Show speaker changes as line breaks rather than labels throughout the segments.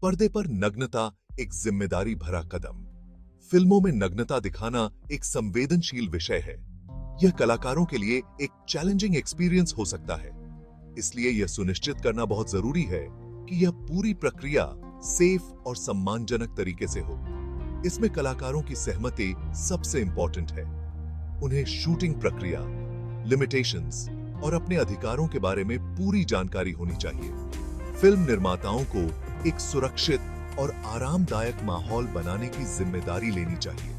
पर्दे पर नग्नता एक जिम्मेदारी भरा कदम। फिल्मों में नग्नता दिखाना एक संवेदनशील विषय है। यह कलाकारों के लिए एक चैलेंजिंग एक्सपीरियंस हो सकता है, इसलिए यह सुनिश्चित करना बहुत जरूरी है कि यह पूरी प्रक्रिया सेफ और सम्मानजनक तरीके से हो। इसमें कलाकारों की सहमति सबसे इंपॉर्टेंट है। उन्हें शूटिंग प्रक्रिया, लिमिटेशंस और अपने अधिकारों के बारे में पूरी जानकारी होनी चाहिए। फिल्म निर्माताओं को एक सुरक्षित और आरामदायक माहौल बनाने की जिम्मेदारी लेनी चाहिए।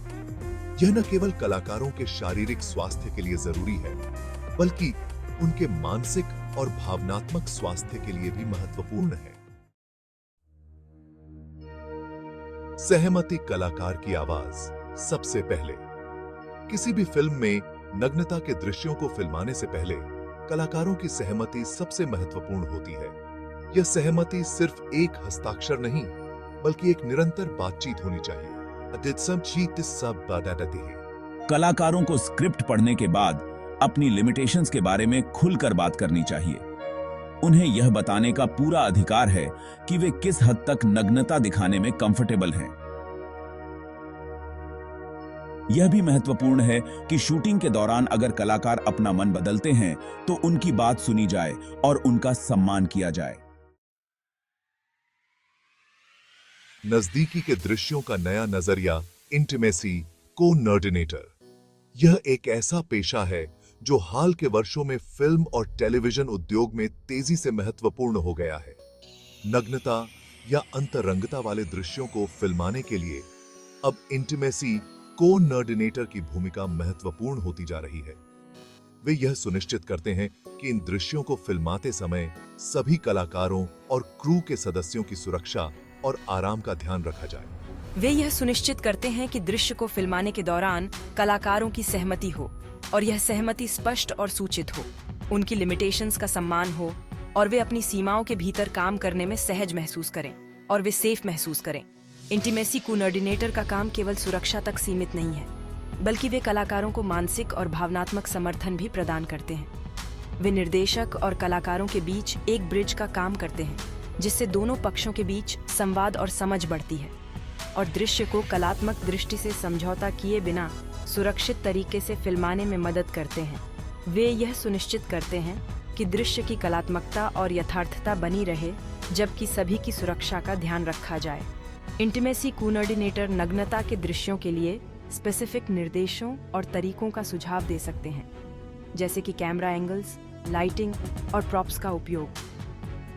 यह न केवल कलाकारों के शारीरिक स्वास्थ्य के लिए जरूरी है, बल्कि उनके मानसिक और भावनात्मक स्वास्थ्य के लिए भी महत्वपूर्ण है। सहमति कलाकार की आवाज। सबसे पहले, किसी भी फिल्म में नग्नता के दृश्यों को फिल्माने से पहले कलाकारों की सहमति सबसे महत्वपूर्ण होती है। यह सहमति सिर्फ एक हस्ताक्षर नहीं, बल्कि एक निरंतर बातचीत होनी चाहिए।
कलाकारों को स्क्रिप्ट पढ़ने के बाद अपनी लिमिटेशंस के बारे में खुलकर बात करनी चाहिए। उन्हें यह बताने का पूरा अधिकार है कि वे किस हद तक नग्नता दिखाने में कंफर्टेबल हैं। यह भी महत्वपूर्ण है कि शूटिंग के दौरान अगर कलाकार अपना मन बदलते हैं तो उनकी बात सुनी जाए और उनका सम्मान किया जाए।
नजदीकी के दृश्यों का नया नजरिया, इंटीमेसी को-ऑर्डिनेटर। यह एक ऐसा पेशा है जो हाल के वर्षों में फिल्म और टेलीविजन उद्योग में तेजी से महत्वपूर्ण हो गया है। नग्नता या अंतरंगता वाले दृश्यों को फिल्माने के लिए अब इंटीमेसी को-ऑर्डिनेटर की भूमिका महत्वपूर्ण होती जा रही है। वे यह सुनिश्चित करते हैं कि इन दृश्यों को फिल्माते समय सभी कलाकारों और क्रू के सदस्यों की सुरक्षा और आराम का ध्यान रखा जाए।
वे यह सुनिश्चित करते हैं कि दृश्य को फिल्माने के दौरान कलाकारों की सहमति हो और यह सहमति स्पष्ट और सूचित हो, उनकी लिमिटेशंस का सम्मान हो और वे अपनी सीमाओं के भीतर काम करने में सहज महसूस करें और वे सेफ महसूस करें। इंटीमेसी को-ऑर्डिनेटर का काम केवल सुरक्षा तक सीमित नहीं है, बल्कि वे कलाकारों को मानसिक और भावनात्मक समर्थन भी प्रदान करते हैं। वे निर्देशक और कलाकारों के बीच एक ब्रिज का काम करते हैं, जिससे दोनों पक्षों के बीच संवाद और समझ बढ़ती है और दृश्य को कलात्मक दृष्टि से समझौता किए बिना सुरक्षित तरीके से फिल्माने में मदद करते हैं। वे यह सुनिश्चित करते हैं कि दृश्य की कलात्मकता और यथार्थता बनी रहे, जबकि सभी की सुरक्षा का ध्यान रखा जाए। इंटीमेसी को-ऑर्डिनेटर नग्नता के दृश्यों के लिए स्पेसिफिक निर्देशों और तरीकों का सुझाव दे सकते हैं, जैसे कि कैमरा एंगल्स, लाइटिंग और प्रॉप्स का उपयोग,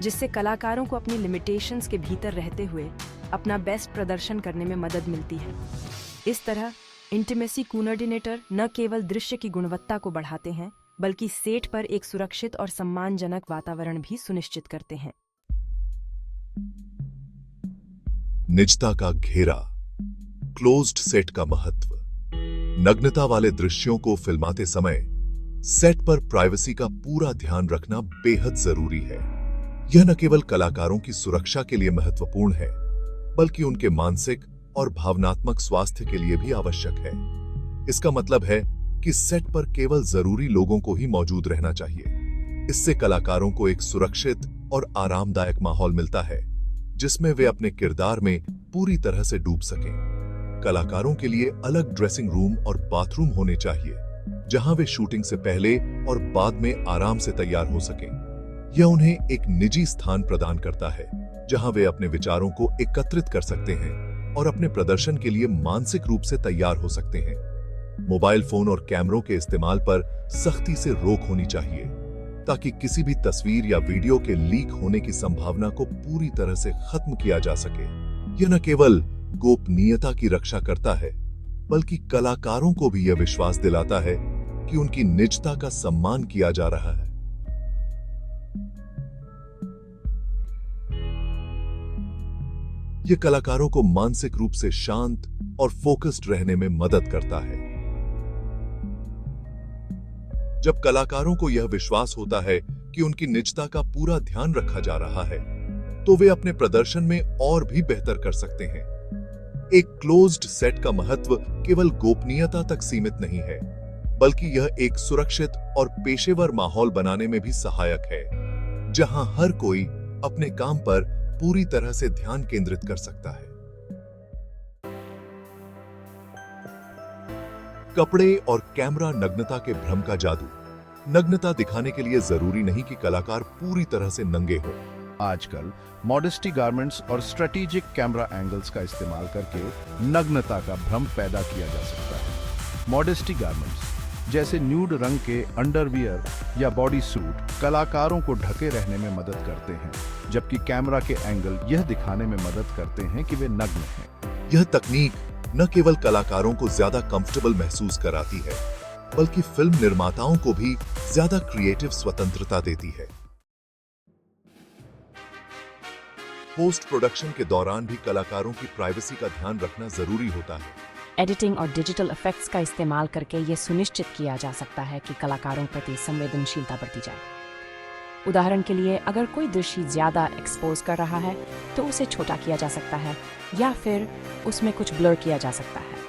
जिससे कलाकारों को अपनी लिमिटेशंस के भीतर रहते हुए अपना बेस्ट प्रदर्शन करने में मदद मिलती है। इस तरह इंटीमेसी को-ऑर्डिनेटर न केवल दृश्य की गुणवत्ता को बढ़ाते हैं, बल्कि सेट पर एक सुरक्षित और सम्मानजनक वातावरण भी सुनिश्चित करते हैं।
निजता का घेरा, क्लोज्ड सेट का महत्व। नग्नता वाले दृश्यों को फिल्माते समय सेट पर प्राइवेसी का पूरा ध्यान रखना बेहद जरूरी है। यह न केवल कलाकारों की सुरक्षा के लिए महत्वपूर्ण है, बल्कि उनके मानसिक और भावनात्मक स्वास्थ्य के लिए भी आवश्यक है। इसका मतलब है कि सेट पर केवल जरूरी लोगों को ही मौजूद रहना चाहिए। इससे कलाकारों को एक सुरक्षित और आरामदायक माहौल मिलता है, जिसमें वे अपने किरदार में पूरी तरह से डूब सकें। कलाकारों के लिए अलग ड्रेसिंग रूम और बाथरूम होने चाहिए, जहां वे शूटिंग से पहले और बाद में आराम से तैयार हो सकें। यह उन्हें एक निजी स्थान प्रदान करता है, जहां वे अपने विचारों को एकत्रित कर सकते हैं और अपने प्रदर्शन के लिए मानसिक रूप से तैयार हो सकते हैं। मोबाइल फोन और कैमरों के इस्तेमाल पर सख्ती से रोक होनी चाहिए, ताकि किसी भी तस्वीर या वीडियो के लीक होने की संभावना को पूरी तरह से खत्म किया जा सके। यह न केवल गोपनीयता की रक्षा करता है, बल्कि कलाकारों को भी यह विश्वास दिलाता है कि उनकी निजता का सम्मान किया जा रहा है। यह कलाकारों को मानसिक रूप से शांत और फोकस्ड रहने में मदद करता है। जब कलाकारों को यह विश्वास होता है कि उनकी निजता का पूरा ध्यान रखा जा रहा है, तो वे अपने प्रदर्शन में और भी बेहतर कर सकते हैं। एक क्लोज्ड सेट का महत्व केवल गोपनीयता तक सीमित नहीं है, बल्कि यह एक सुरक्षित और पेशेवर माहौल बनाने में भी सहायक है, जहां हर कोई अपने काम पर पूरी तरह से ध्यान केंद्रित कर सकता है। कपड़े और कैमरा नग्नता के भ्रम का जादू। नग्नता दिखाने के लिए जरूरी नहीं कि कलाकार पूरी तरह से नंगे हों।
आजकल मॉडेस्टी गारमेंट्स और स्ट्रेटेजिक कैमरा एंगल्स का इस्तेमाल करके नग्नता का भ्रम पैदा किया जा सकता है। मॉडेस्टी गारमेंट्स जैसे न्यूड रंग के अंडरवियर या बॉडी सूट कलाकारों को ढके रहने में मदद करते हैं, जबकि कैमरा के एंगल यह दिखाने में मदद करते हैं कि वे नग्न हैं।
यह तकनीक न केवल कलाकारों को ज्यादा कंफर्टेबल महसूस कराती है, बल्कि फिल्म निर्माताओं को भी ज्यादा क्रिएटिव स्वतंत्रता देती है। पोस्ट प्रोडक्शन के दौरान भी कलाकारों की प्राइवेसी का ध्यान रखना जरूरी होता है।
एडिटिंग और डिजिटल इफेक्ट्स का इस्तेमाल करके ये सुनिश्चित किया जा सकता है कि कलाकारों प्रति संवेदनशीलता बरती जाए। उदाहरण के लिए, अगर कोई दृश्य ज्यादा एक्सपोज कर रहा है तो उसे छोटा किया जा सकता है या फिर उसमें कुछ ब्लर किया जा सकता है।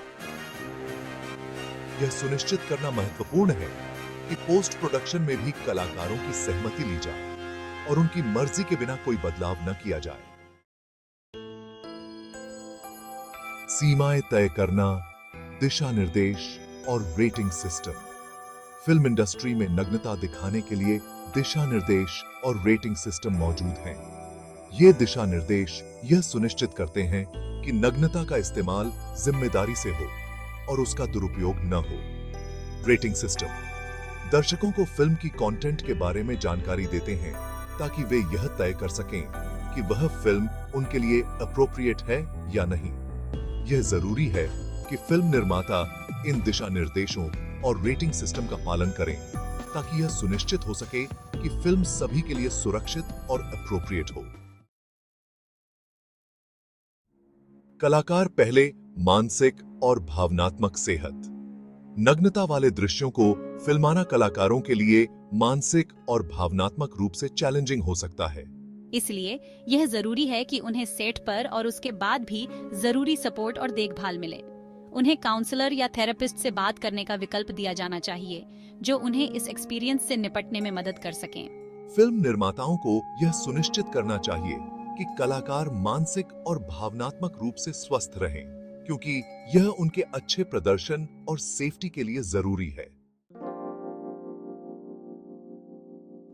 यह सुनिश्चित करना महत्वपूर्ण है कि पोस्ट प्रोडक्शन में भी कलाकारों की सहमति ली जाए और उनकी मर्जी के बिना कोई बदलाव न किया जाए। सीमाएं तय करना, दिशा निर्देश और रेटिंग सिस्टम। फिल्म इंडस्ट्री में नग्नता दिखाने के लिए दिशा निर्देश और रेटिंग सिस्टम मौजूद हैं। ये दिशा निर्देश यह सुनिश्चित करते हैं कि नग्नता का इस्तेमाल जिम्मेदारी से हो और उसका दुरुपयोग न हो। रेटिंग सिस्टम दर्शकों को फिल्म की कंटेंट के बारे में जानकारी देते हैं ताकि वे यह तय कर सकें कि वह फिल्म उनके लिए अप्रोप्रिएट है या नहीं। यह जरूरी है कि फिल्म निर्माता इन दिशा निर्देशों और रेटिंग सिस्टम का पालन करें ताकि यह सुनिश्चित हो सके कि फिल्म सभी के लिए सुरक्षित और अप्रोप्रिएट हो। कलाकार पहले मानसिक और भावनात्मक सेहत। नग्नता वाले दृश्यों को फिल्माना कलाकारों के लिए मानसिक और भावनात्मक रूप से चैलेंजिंग हो सकता है।
इसलिए यह जरूरी है कि उन्हें सेट पर और उसके बाद भी जरूरी सपोर्ट और देखभाल मिले। उन्हें काउंसलर या थेरेपिस्ट से बात करने का विकल्प दिया जाना चाहिए जो उन्हें इस एक्सपीरियंस से निपटने में मदद कर सकें।
फिल्म निर्माताओं को यह सुनिश्चित करना चाहिए कि कलाकार मानसिक और भावनात्मक रूप से स्वस्थ रहें, क्योंकि यह उनके अच्छे प्रदर्शन और सेफ्टी के लिए जरूरी है।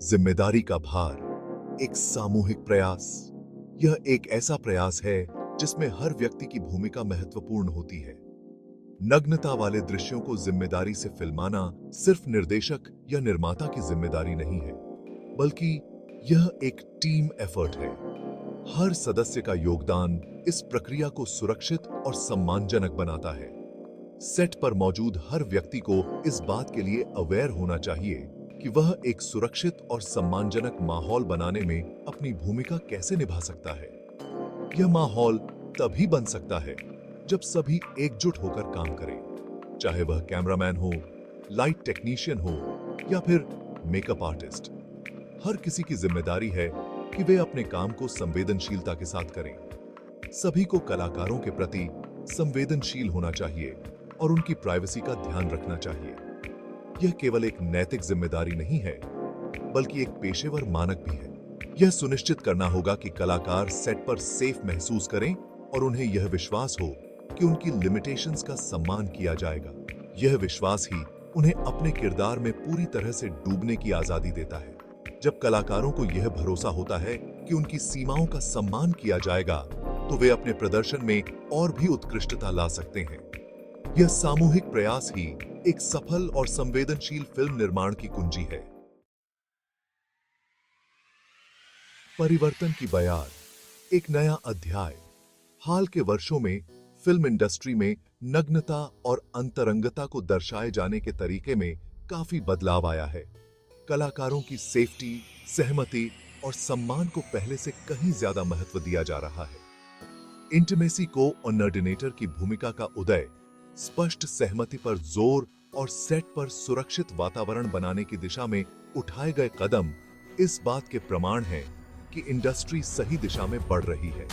जिम्मेदारी का भार। एक सामूहिक प्रयास। यह एक ऐसा प्रयास है जिसमें हर व्यक्ति की भूमिका महत्वपूर्ण होती है। नग्नता वाले दृश्यों को जिम्मेदारी से फिल्माना सिर्फ निर्देशक या निर्माता की जिम्मेदारी नहीं है, बल्कि यह एक टीम एफर्ट है। हर सदस्य का योगदान इस प्रक्रिया को सुरक्षित और सम्मानजनक बनाता है। सेट पर मौजूद हर व्यक्ति को इस बात के लिए अवेयर होना चाहिए कि वह एक सुरक्षित और सम्मानजनक माहौल बनाने में अपनी भूमिका कैसे निभा सकता है। यह माहौल तभी बन सकता है जब सभी एकजुट होकर काम करें, चाहे वह कैमरामैन हो, लाइट टेक्नीशियन हो या फिर मेकअप आर्टिस्ट। हर किसी की जिम्मेदारी है कि वे अपने काम को संवेदनशीलता के साथ करें। सभी को कलाकारों के प्रति संवेदनशील होना चाहिए और उनकी प्राइवेसी का ध्यान रखना चाहिए। यह केवल एक नैतिक जिम्मेदारी नहीं है, बल्कि एक पेशेवर मानक भी है। यह सुनिश्चित करना होगा कि कलाकार सेट पर सेफ महसूस करें और उन्हें यह विश्वास हो कि उनकी लिमिटेशंस का सम्मान किया जाएगा। यह विश्वास ही उन्हें अपने किरदार में पूरी तरह से डूबने की आजादी देता है। जब कलाकारों को यह भरोसा होता है कि उनकी सीमाओं का सम्मान किया जाएगा, तो वे अपने प्रदर्शन में और भी उत्कृष्टता ला सकते हैं। यह सामूहिक प्रयास ही एक सफल और संवेदनशील फिल्म निर्माण की कुंजी है। परिवर्तन की बयार। एक नया अध्याय। हाल के वर्षों में फिल्म इंडस्ट्री में नग्नता और अंतरंगता को दर्शाए जाने के तरीके में काफी बदलाव आया है। कलाकारों की सेफ्टी, सहमति और सम्मान को पहले से कहीं ज्यादा महत्व दिया जा रहा है। इंटीमेसी कोऑर्डिनेटर की भूमिका का उदय, स्पष्ट सहमति पर जोर और सेट पर सुरक्षित वातावरण बनाने की दिशा में उठाए गए कदम इस बात के प्रमाण हैं कि इंडस्ट्री सही दिशा में बढ़ रही है।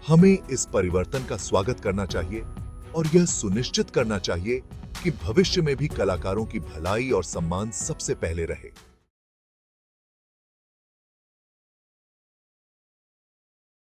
हमें इस परिवर्तन का स्वागत करना चाहिए और यह सुनिश्चित करना चाहिए कि भविष्य में भी कलाकारों की भलाई और सम्मान सबसे पहले रहे।